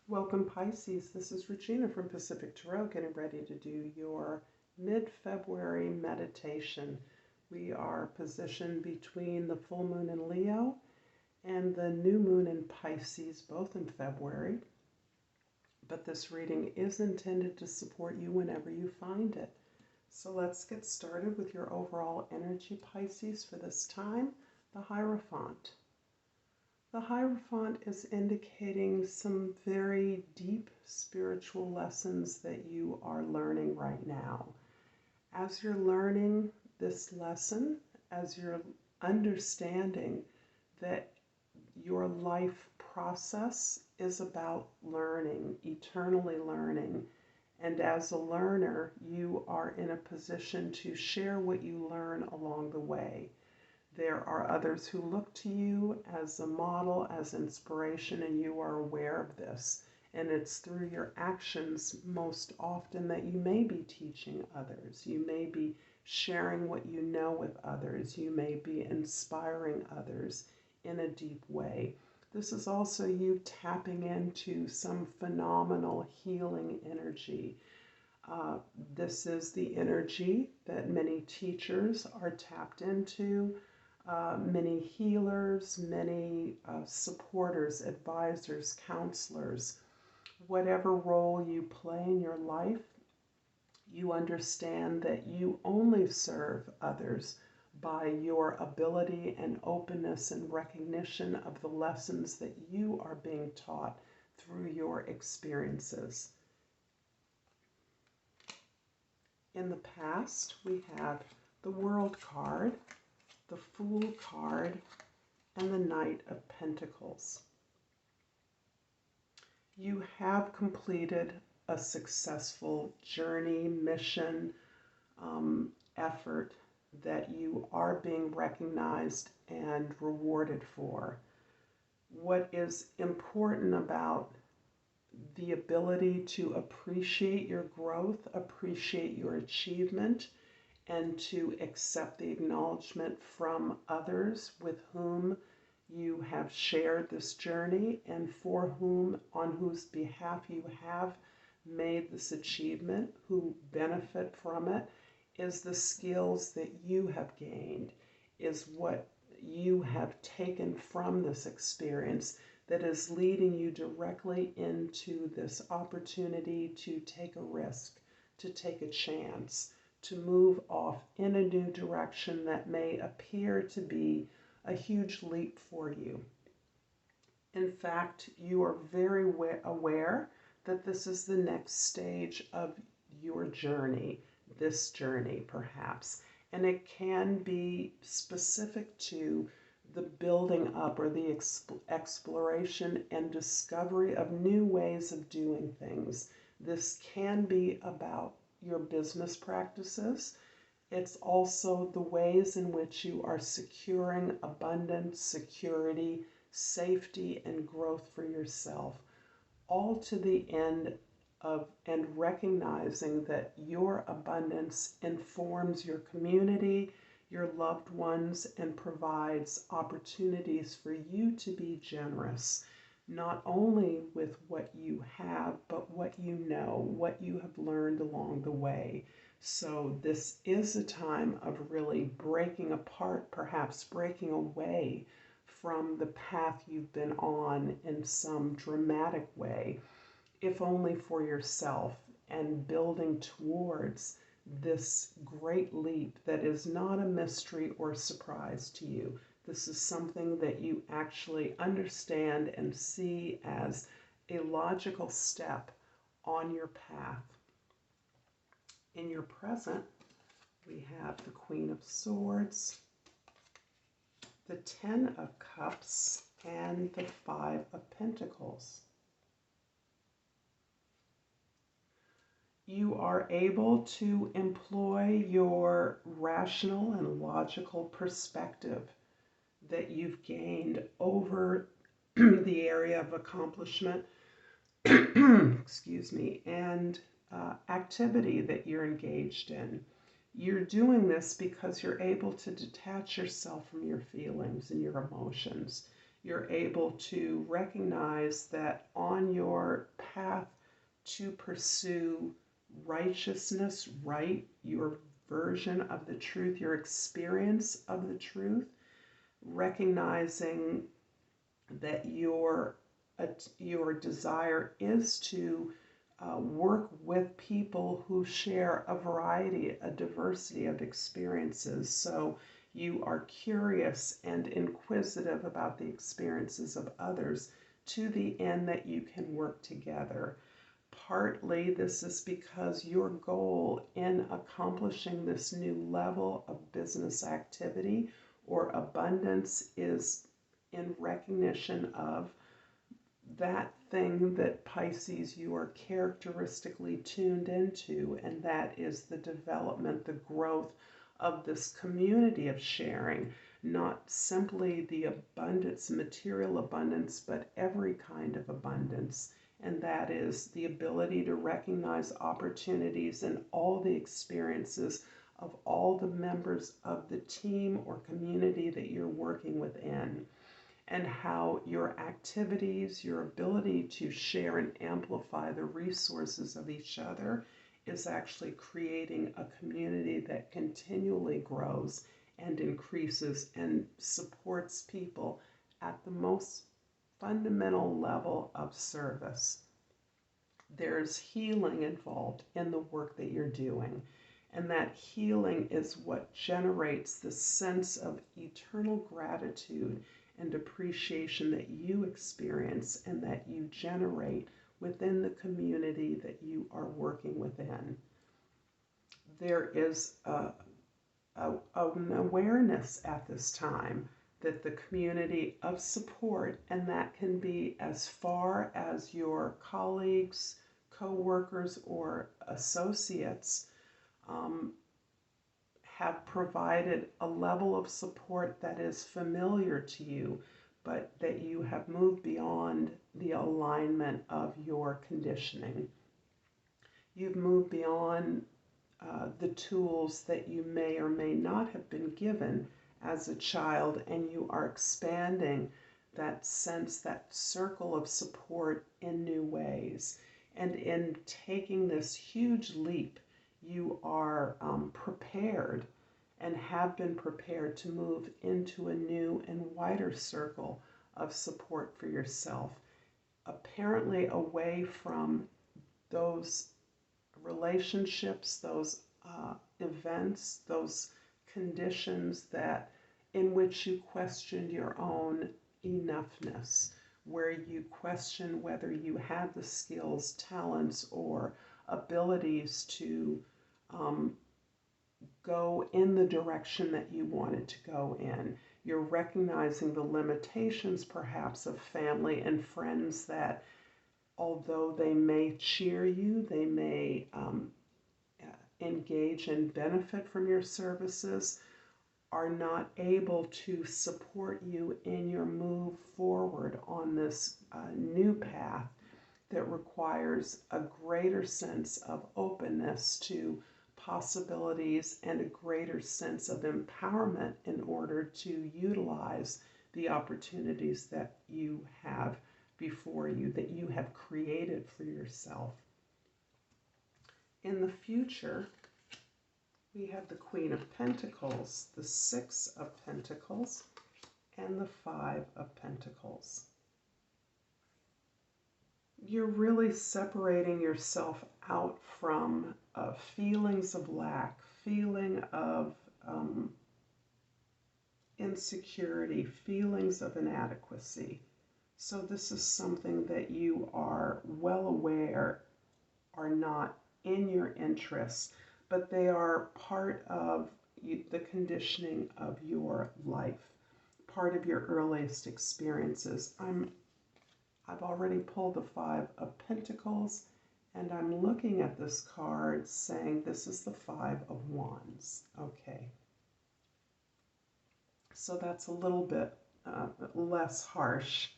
Welcome Pisces, this is Regina from Pacific Tarot getting ready to do your mid-February meditation. We are positioned between the full moon in Leo and the new moon in Pisces, both in February. But this reading is intended to support you whenever you find it. So let's get started with your overall energy, Pisces, for this time, the Hierophant. The Hierophant is indicating some very deep spiritual lessons that you are learning right now. As you're learning this lesson, as you're understanding that your life process is about learning, eternally learning, and as a learner, you are in a position to share what you learn along the way. There are others who look to you as a model, as inspiration, and you are aware of this. And it's through your actions most often that you may be teaching others. You may be sharing what you know with others. You may be inspiring others in a deep way. This is also you tapping into some phenomenal healing energy. This is the energy that many teachers are tapped into. Many healers, many supporters, advisors, counselors. Whatever role you play in your life, you understand that you only serve others by your ability and openness and recognition of the lessons that you are being taught through your experiences. In the past, we have the World card, the Fool card, and the Knight of Pentacles. You have completed a successful journey, mission, effort that you are being recognized and rewarded for. What is important about the ability to appreciate your growth, appreciate your achievement, and to accept the acknowledgement from others with whom you have shared this journey and for whom, on whose behalf you have made this achievement, who benefit from it, is the skills that you have gained, is what you have taken from this experience that is leading you directly into this opportunity to take a risk, to take a chance, to move off in a new direction that may appear to be a huge leap for you. In fact, you are very aware that this is the next stage of your journey, this journey perhaps, and it can be specific to the building up or the exploration and discovery of new ways of doing things. This can be about your business practices. It's also the ways in which you are securing abundance, security, safety, and growth for yourself, all to the end of and recognizing that your abundance informs your community, your loved ones, and provides opportunities for you to be generous, not only with what you have, but what you know, what you have learned along the way. So this is a time of really breaking apart, perhaps breaking away from the path you've been on in some dramatic way, if only for yourself, and building towards this great leap that is not a mystery or surprise to you. This is something that you actually understand and see as a logical step on your path. In your present, we have the Queen of Swords, the Ten of Cups, and the Five of Pentacles. You are able to employ your rational and logical perspective that you've gained over the area of accomplishment, excuse me, and activity that you're engaged in. You're doing this because you're able to detach yourself from your feelings and your emotions. You're able to recognize that on your to pursue righteousness, right, your version of the truth, your experience of the truth, recognizing that your desire is to work with people who share a variety, a diversity of experiences. So you are curious and inquisitive about the experiences of others to the end that you can work together. Partly this is because your goal in accomplishing this new level of business activity or abundance is in recognition of that thing that Pisces you are characteristically tuned into, and that is the development, the growth of this community of sharing, not simply the abundance, material abundance, but every kind of abundance. And that is the ability to recognize opportunities in all the experiences of all the members of the team or community that you're working within, and how your activities, your ability to share and amplify the resources of each other is actually creating a community that continually grows and increases and supports people at the most fundamental level of service. There's healing involved in the work that you're doing, and that healing is what generates the sense of eternal gratitude and appreciation that you experience and that you generate within the community that you are working within. There is an awareness at this time that the community of support, and that can be as far as your colleagues, co-workers, or associates, have provided a level of support that is familiar to you, but that you have moved beyond the alignment of your conditioning. You've moved beyond the tools that you may or may not have been given as a child, and you are expanding that sense, that circle of support in new ways. And in taking this huge leap, you are prepared and have been prepared to move into a new and wider circle of support for yourself, apparently away from those relationships, those events, those conditions that in which you questioned your own enoughness, where you question whether you had the skills, talents, or abilities to go in the direction that you wanted to go in. You're recognizing the limitations, perhaps, of family and friends that, although they may cheer you, they may engage and benefit from your services, are not able to support you in your move forward on this new path that requires a greater sense of openness to possibilities and a greater sense of empowerment in order to utilize the opportunities that you have before you, that you have created for yourself. In the future, we have the Queen of Pentacles, the Six of Pentacles, and the Five of Pentacles. You're really separating yourself out from feelings of lack, feeling of insecurity, feelings of inadequacy. So this is something that you are well aware are not in your interests, but they are part of the conditioning of your life, part of your earliest experiences. I've already pulled the Five of Pentacles, and I'm looking at this card saying this is the Five of Wands. Okay. So that's a little bit less harsh.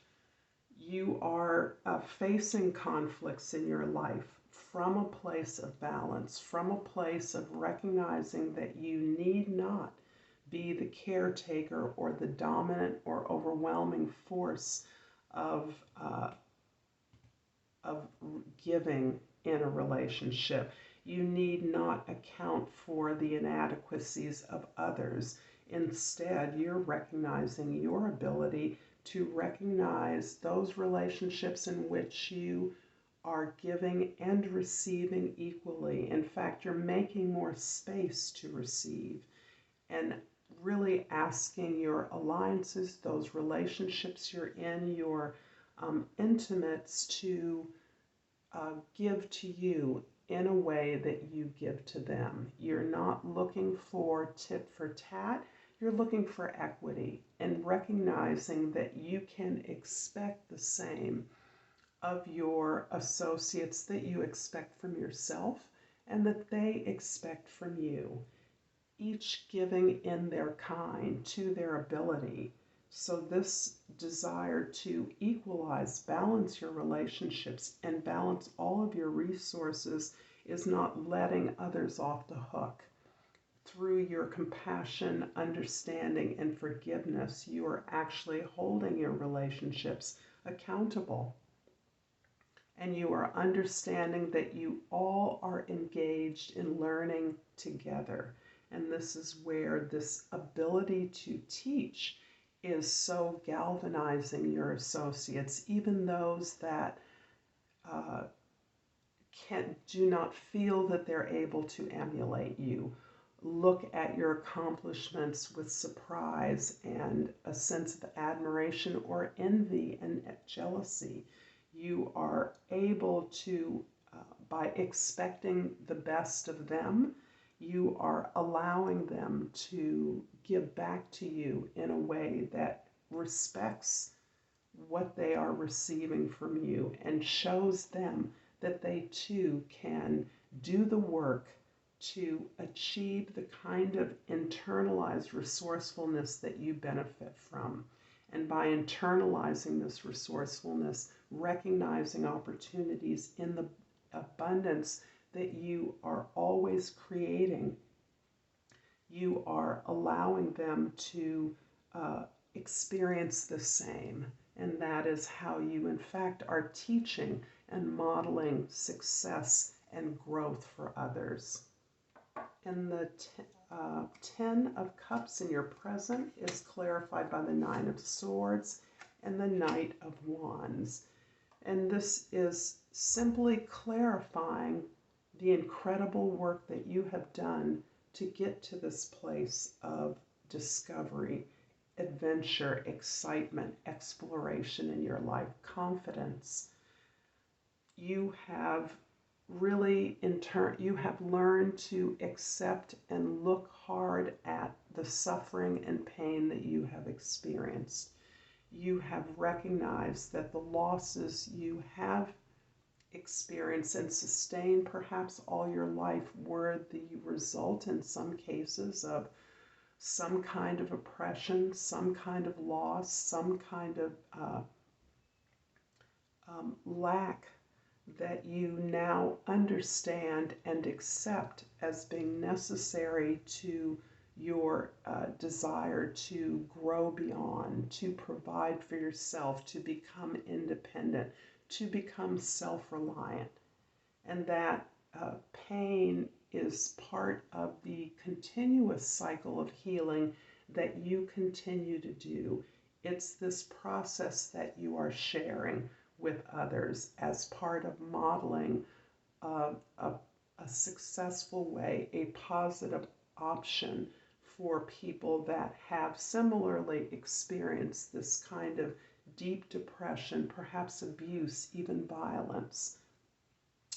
You are facing conflicts in your life from a place of balance, from a place of recognizing that you need not be the caretaker or the dominant or overwhelming force of giving in a relationship. You need not account for the inadequacies of others. Instead, you're recognizing your ability to recognize those relationships in which you are giving and receiving equally. In fact, you're making more space to receive and really asking your alliances, those relationships you're in, your intimates to give to you in a way that you give to them. You're not looking for tit for tat, you're looking for equity and recognizing that you can expect the same of your associates that you expect from yourself and that they expect from you, each giving in their kind to their ability. So this desire to equalize, balance your relationships and balance all of your resources is not letting others off the hook. Through your compassion, understanding, and forgiveness, you are actually holding your relationships accountable. And you are understanding that you all are engaged in learning together. And this is where this ability to teach is so galvanizing your associates, even those that do not feel that they're able to emulate you. Look at your accomplishments with surprise and a sense of admiration or envy and jealousy. You are able to, by expecting the best of them, you are allowing them to give back to you in a way that respects what they are receiving from you and shows them that they too can do the work to achieve the kind of internalized resourcefulness that you benefit from. And by internalizing this resourcefulness, recognizing opportunities in the abundance that you are always creating, you are allowing them to experience the same. And that is how you, in fact, are teaching and modeling success and growth for others. And the 10 of Cups in your present is clarified by the 9 of Swords and the Knight of Wands. And this is simply clarifying the incredible work that you have done to get to this place of discovery, adventure, excitement, exploration in your life, confidence. You have really, you have learned to accept and look hard at the suffering and pain that you have experienced. You have recognized that the losses you have experienced and sustained perhaps all your life were the result in some cases of some kind of oppression, some kind of loss, some kind of lack that you now understand and accept as being necessary to your desire to grow beyond, to provide for yourself, to become independent, to become self-reliant. And that pain is part of the continuous cycle of healing that you continue to do. It's this process that you are sharing with others as part of modeling a successful way, a positive option for people that have similarly experienced this kind of deep depression, perhaps abuse, even violence.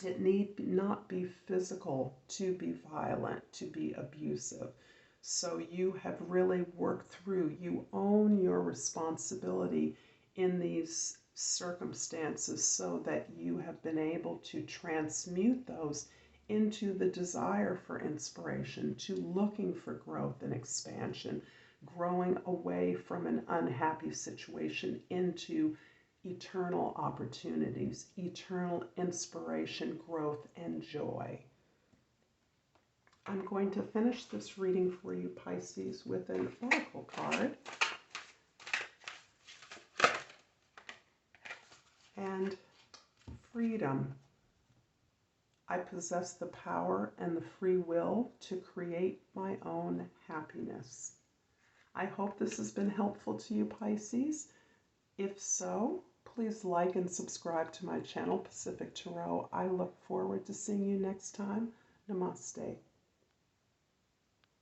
It need not be physical to be violent, to be abusive. So you have really worked through, you own your responsibility in these circumstances so that you have been able to transmute those into the desire for inspiration, to looking for growth and expansion, growing away from an unhappy situation into eternal opportunities, eternal inspiration, growth, and joy. I'm going to finish this reading for you, Pisces, with an oracle card. And freedom. I possess the power and the free will to create my own happiness. I hope this has been helpful to you, Pisces. If so, please like and subscribe to my channel, Pacific Tarot. I look forward to seeing you next time. Namaste.